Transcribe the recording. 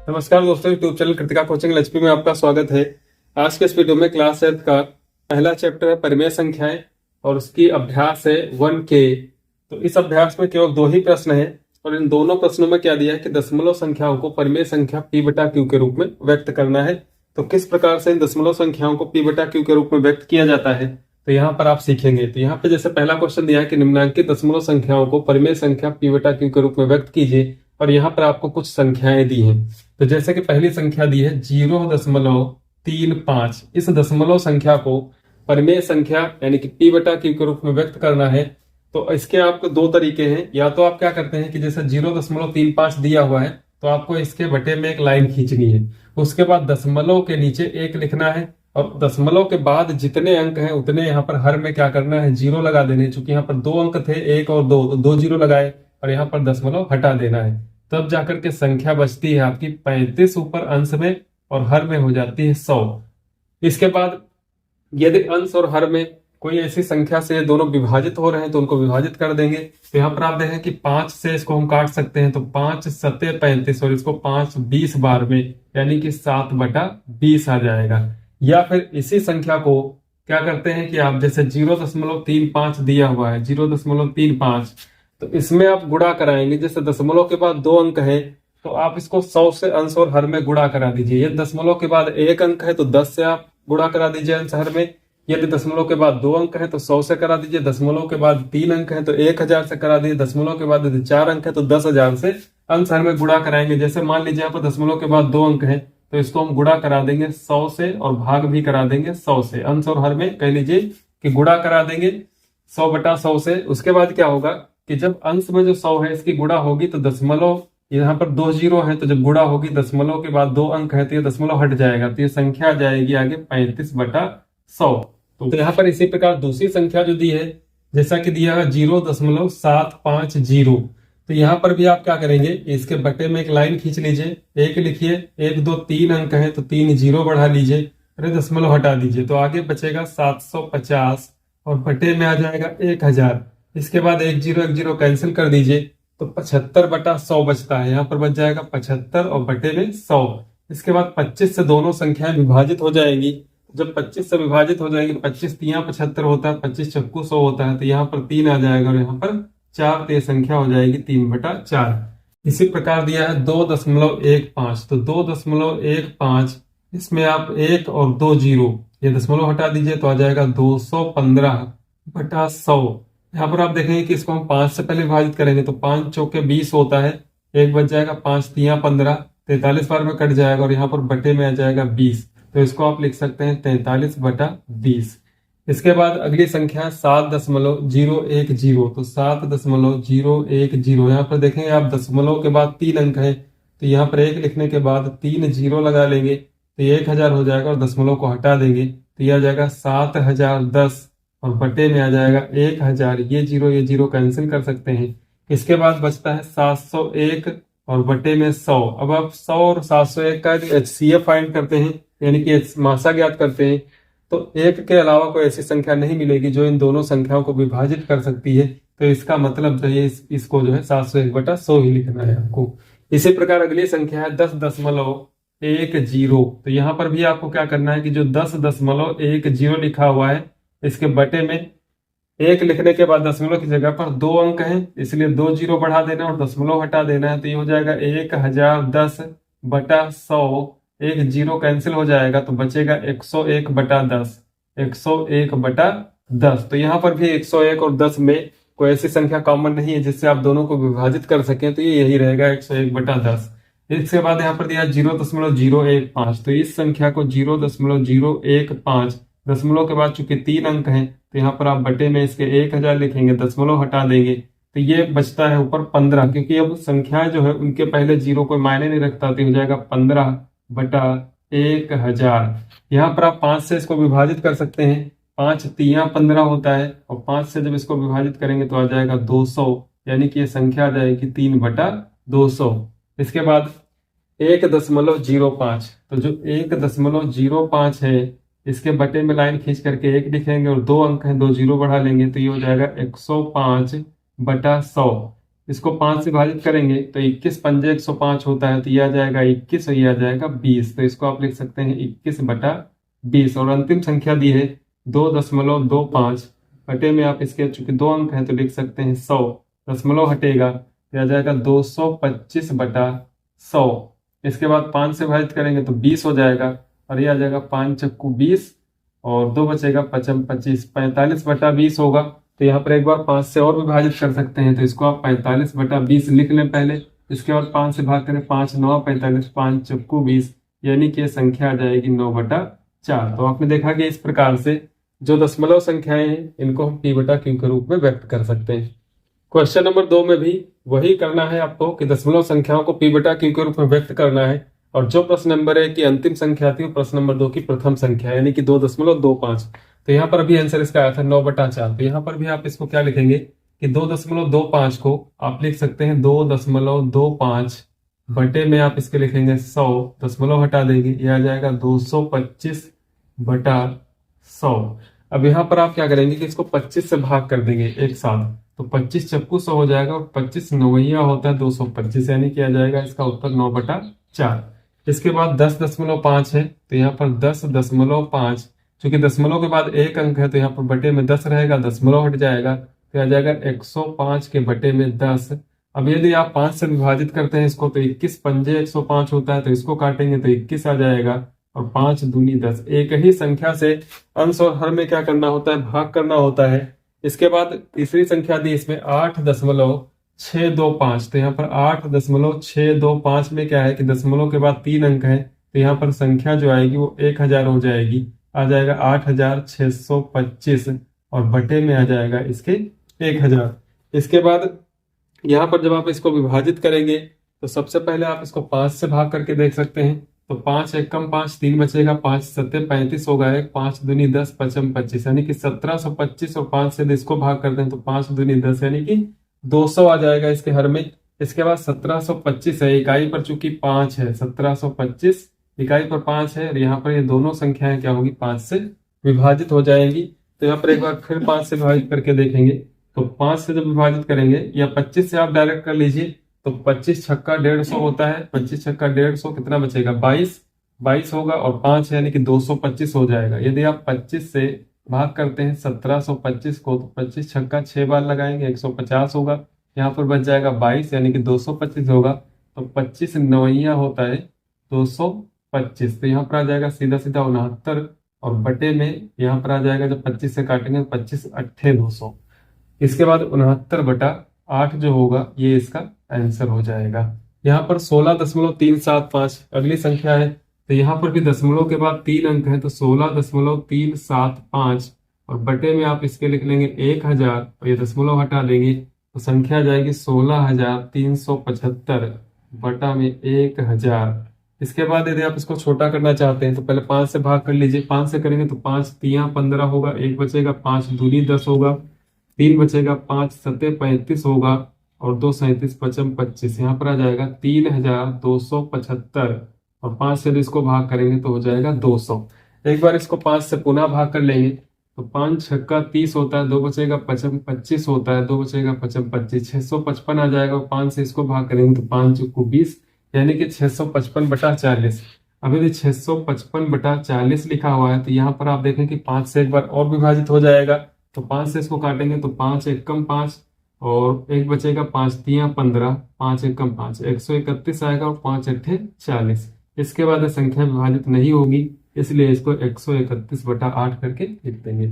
नमस्कार दोस्तों, YouTube channel Kritika coaching HP में आपका स्वागत है। आज के इस वीडियो में क्लास 8 का पहला चैप्टर है परिमेय संख्याएं और उसकी अभ्यास है 1K। तो इस अभ्यास में केवल 2 ही प्रश्न है और इन दोनों प्रश्नों में क्या दिया है कि दशमलव संख्याओं को परिमेय संख्या P/Q के रूप में व्यक्त करना है। तो किस प्रकार से इन दशमलव संख्याओं को P/Q के रूप में व्यक्त किया जाता है तो यहाँ पर आप सीखेंगे। तो यहाँ पे जैसे पहला क्वेश्चन दिया है कि निम्नांकित दशमलव संख्याओं को परिमेय संख्या P/Q के रूप में व्यक्त कीजिए और यहाँ पर आपको कुछ संख्याएं दी हैं। तो जैसे कि पहली संख्या दी है 0.35। इस दशमलव संख्या को परिमेय संख्या यानी कि P/Q के रूप में व्यक्त करना है। तो इसके आपको 2 तरीके हैं। या तो आप क्या करते हैं कि जैसे 0.35 दिया हुआ है तो आपको इसके बटे में एक लाइन खींचनी है, उसके बाद दशमलव के नीचे 1 लिखना है और दशमलव के बाद जितने अंक हैं उतने यहाँ पर हर में क्या करना है, 0 लगा देने। चूंकि यहाँ पर 2 अंक थे, 1 और 2, तो 2 0 लगाए और यहाँ पर दशमलव हटा देना है। तब जाकर के संख्या बचती है आपकी 35 ऊपर अंश में और हर में हो जाती है 100। इसके बाद यदि अंश और हर में कोई ऐसी संख्या से दोनों विभाजित हो रहे हैं तो उनको विभाजित कर देंगे। तो यहाँ पर आप देखें कि 5 से इसको हम काट सकते हैं, तो 5 सत्ते 35 और इसको 5 20 बार में यानी कि 7/20 आ जाएगा। या फिर इसी संख्या को क्या करते हैं कि आप जैसे 0.35 दिया हुआ है 0.35, तो इसमें आप गुणा कराएंगे। जैसे दशमलव के बाद 2 अंक है तो आप इसको 100 से अंश और हर में गुणा करा दीजिए। यदि दशमलव के बाद 1 अंक है तो 10 से आप गुणा करा दीजिए अंश हर में। यदि दशमलव के बाद 2 अंक है तो 100 से करा दीजिए। दशमलव के बाद 3 अंक है तो 1000 से करा दीजिए। दशमलव के बाद यदि 4 अंक है तो 10,000 से अंश हर में गुणा कराएंगे। जैसे मान लीजिए यहाँ पर दशमलव के बाद 2 अंक है तो इसको हम गुणा करा देंगे 100 से और भाग भी करा देंगे 100 से। अंश और हर में कह लीजिए कि गुणा करा देंगे 100/100 से। उसके बाद क्या होगा कि जब अंश में जो 100 है इसकी गुणा होगी तो दशमलव, यहाँ पर 2 0 है तो जब गुणा होगी दशमलव के बाद 2 अंक है तो ये दशमलव हट जाएगा, तो ये संख्या आ जाएगी आगे 35/100। तो यहाँ पर इसी प्रकार दूसरी संख्या जो दी है जैसा कि दिया है 0.750, तो यहाँ पर भी आप क्या करेंगे, इसके बटे में एक लाइन खींच लीजिए, 1 लिखिए, 1 2 3 अंक है तो 3 0 बढ़ा लीजिए, अरे दशमलव हटा दीजिए तो आगे बचेगा 750 और बटे में आ जाएगा 1000। इसके बाद 1 0 1 0 कैंसिल कर दीजिए तो 75/100 बचता है। यहाँ पर बच जाएगा 75 और बटे में 100। इसके बाद 25 से दोनों संख्याएं विभाजित हो जाएंगी। जब 25 से विभाजित हो जाएंगी, 25 3 75 होता है, 25 चक्कू 100 होता है, तो यहाँ पर 3 आ जाएगा और यहाँ पर 4, तो ये संख्या हो जाएगी 3/4। इसी प्रकार दिया है 2.15, तो 2.15 इसमें आप 1 और 2 0 ये दशमलव हटा दीजिए तो आ जाएगा 215/100। यहाँ पर आप देखेंगे कि इसको हम 5 से पहले विभाजित करेंगे तो 5 चौके 20 होता है, 1 बच जाएगा, 5 3 15, 43 बार में कट जाएगा और यहाँ पर बटे में आ जाएगा 20, तो इसको आप लिख सकते हैं 43/20। इसके बाद अगली संख्या 7.010, तो 7.010। यहाँ पर देखेंगे आप दशमलव के बाद 3 अंक है तो यहाँ पर 1 लिखने के बाद 3 0 लगा लेंगे तो 1000 हो जाएगा और दशमलव को हटा देंगे तो यह आ जाएगा 7010 और बटे में आ जाएगा 1000। ये 0 कैंसिल कर सकते हैं। इसके बाद बचता है 701 और बटे में 100। अब आप 100 और 701 का HCF फाइंड करते हैं यानी कि मासा ज्ञात करते हैं तो 1 के अलावा कोई ऐसी संख्या नहीं मिलेगी जो इन दोनों संख्याओं को विभाजित कर सकती है। तो इसका मतलब जो है इसको जो है 701/100 ही लिखना है आपको। इसी प्रकार अगली संख्या है 10.10, तो यहाँ पर भी आपको क्या करना है कि जो 10.10 लिखा हुआ है इसके बटे में 1 लिखने के बाद दशमलव की जगह पर 2 अंक है इसलिए 2 0 बढ़ा देना और दशमलव हटा देना है, तो ये हो जाएगा 1010/100। 1 0 कैंसिल हो जाएगा तो बचेगा 101/10, 101/10। तो यहाँ पर भी 101 और 10 में कोई ऐसी संख्या कॉमन नहीं है जिससे आप दोनों को विभाजित कर सकें, तो ये यही रहेगा 101/10। इसके बाद यहाँ पर दिया 0.015, तो इस संख्या को 0.015 दशमलव के बाद चूंकि 3 अंक हैं तो यहाँ पर आप बटे में इसके 1000 लिखेंगे, दशमलव हटा देंगे तो ये बचता है ऊपर 15, क्योंकि अब संख्याएं जो है उनके पहले 0 कोई मायने नहीं रखता, तो हो जाएगा 15/1000। यहाँ पर आप 5 से इसको विभाजित कर सकते हैं, 5 3 15 होता है और 5 से जब इसको विभाजित करेंगे तो आ जाएगा 200, यानी कि ये संख्या आ जाएगी 3/200। इसके बाद 1.05, तो जो 1.05 है इसके बटे में लाइन खींच करके 1 लिखेंगे और 2 अंक हैं 2 0 बढ़ा लेंगे तो ये हो जाएगा 105/100। इसको 5 से विभाजित करेंगे तो 21 पंजे 105 होता है, तो ये आ जाएगा 21 और ये आ जाएगा 20। तो इसको आप लिख सकते हैं 21/20। और अंतिम संख्या दी है 2.25 बटे में आप इसके चूंकि 2 अंक हैं तो लिख सकते हैं 100, दशमलव हटेगा तो आ जाएगा 225/100। इसके बाद 5 से विभाजित करेंगे तो 20 हो जाएगा और ये आ जाएगा 5 चक्कू 20 और 2 बचेगा 5 25, 45/20 होगा। तो यहाँ पर एक बार 5 से और विभाजित कर सकते हैं, तो इसको आप 45/20 लिख लें पहले। इसके बाद 5 से भाग करें, 5 9 45, 5 चक्कू 20, यानी कि संख्या आ जाएगी 9/4। तो आपने देखा कि इस प्रकार से जो दशमलव संख्याएं हैं इनको हम p/q के रूप में व्यक्त कर सकते हैं। क्वेश्चन नंबर 2 में भी वही करना है आपको कि दशमलव संख्याओं को p/q के रूप में व्यक्त करना है। और जो प्रश्न नंबर 1 की अंतिम संख्या थी वो प्रश्न नंबर 2 की प्रथम संख्या यानी कि 2.25। तो यहाँ पर अभी आंसर इसका आया था 9/4। तो यहाँ पर भी आप इसको क्या लिखेंगे कि 2.25 को आप लिख सकते हैं 2.25 बटे में आप इसके लिखेंगे 100, दशमलव हटा देंगे, यह आ जाएगा 225/100। अब यहाँ पर आप क्या करेंगे कि इसको 25 से भाग कर देंगे एक साथ, तो 25 चक्कू 100 हो जाएगा और 25 नवैया होता है 225, यानी कि आ जाएगा इसका उत्तर 9/4। इसके बाद 10.5 है तो यहाँ पर 10.5, चूंकि दशमलव के बाद एक अंक है तो यहाँ पर बटे में 10 रहेगा, दशमलव हट जाएगा तो आ जाएगा 105 के बटे में 10। अब यदि आप 5 से विभाजित करते हैं इसको तो 21 पंजे 105 होता है, तो इसको काटेंगे तो 21 आ जाएगा और 5 दूनी 10। एक ही संख्या से अंश और हर में क्या करना होता है, भाग करना होता है। इसके बाद तीसरी संख्या दी इसमें 8.625, तो यहाँ पर 8.625 में क्या है कि दशमलव के बाद 3 अंक है, तो यहाँ पर संख्या जो आएगी वो 1000 हो जाएगी, आ जाएगा 8625 और बटे में आ जाएगा इसके 1000। इसके बाद यहाँ पर जब आप इसको विभाजित करेंगे तो सबसे पहले आप इसको 5 से भाग करके देख सकते हैं। तो 5 एकम 5, 3 बचेगा, 5 सत्ते 35 होगा, 5 दूनी 10, 5 25, यानी कि 1725 और 5 से इसको भाग करते हैं तो 5 दूनी 10 यानी कि 200 आ जाएगा इसके हर में। इसके बाद 1725 है, इकाई पर चूंकि 5 है, 1725 इकाई पर 5 है और यहाँ पर ये दोनों संख्याएं क्या होगी 5 से विभाजित हो जाएंगी। तो यहाँ पर एक बार फिर 5 से विभाजित करके देखेंगे, तो 5 से जब विभाजित करेंगे या 25 से आप डायरेक्ट कर लीजिए तो 25 छक्का 150 होता है, 25 छक्का 150 कितना बचेगा 22 होगा और 5 यानी कि 225 हो जाएगा। यदि आप 25 से भाग करते हैं 1725 को तो 25 छक्का 6 बार लगाएंगे 150 होगा, यहाँ पर बच जाएगा 22 यानी कि 225 होगा। तो 25 नवैया होता है 225, तो यहाँ पर आ जाएगा सीधा सीधा 69 और बटे में यहाँ पर आ जाएगा जब 25 से काटेंगे 25 अट्ठे 200। इसके बाद 69/8 जो होगा ये इसका आंसर हो जाएगा। यहाँ पर 16.375 अगली संख्या है, तो यहाँ पर भी दशमलव के बाद 3 अंक है तो 16.375 और बटे में आप इसके लिख लेंगे 1000 और ये दशमलव हटा देंगे तो संख्या आ जाएगी 16,375 बटा में 1000। इसके बाद यदि आप इसको छोटा करना चाहते हैं तो पहले 5 से भाग कर लीजिए, 5 से करेंगे तो 5 3 15 होगा, 1 बचेगा, 5 दूनी 10 होगा, 3 बचेगा, 5 सत्ते 35 होगा और 2 37 5 25, यहाँ पर आ जाएगा 3275 और 5 से इसको भाग करेंगे तो हो जाएगा 200। एक बार इसको 5 से पुनः भाग कर लेंगे तो 5 छक्का 30 होता है, 2 बचेगा 5 25 होता है, 2 बचेगा 5 25, 655 आ जाएगा और 5 से इसको भाग करेंगे तो 5 चुक्कू 20 यानी कि 655/40। अब यदि 655/40 लिखा हुआ है तो यहाँ पर आप देखें कि 5 से एक बार और विभाजित हो जाएगा, तो 5 से इसको काटेंगे तो 5 एकम 5 और 1 बचेगा, 5 3 15, 5 एकम 5 131 आएगा और 5 अट्ठे 40। इसके बाद संख्या विभाजित नहीं होगी इसलिए इसको 131/8 करके लिख देंगे।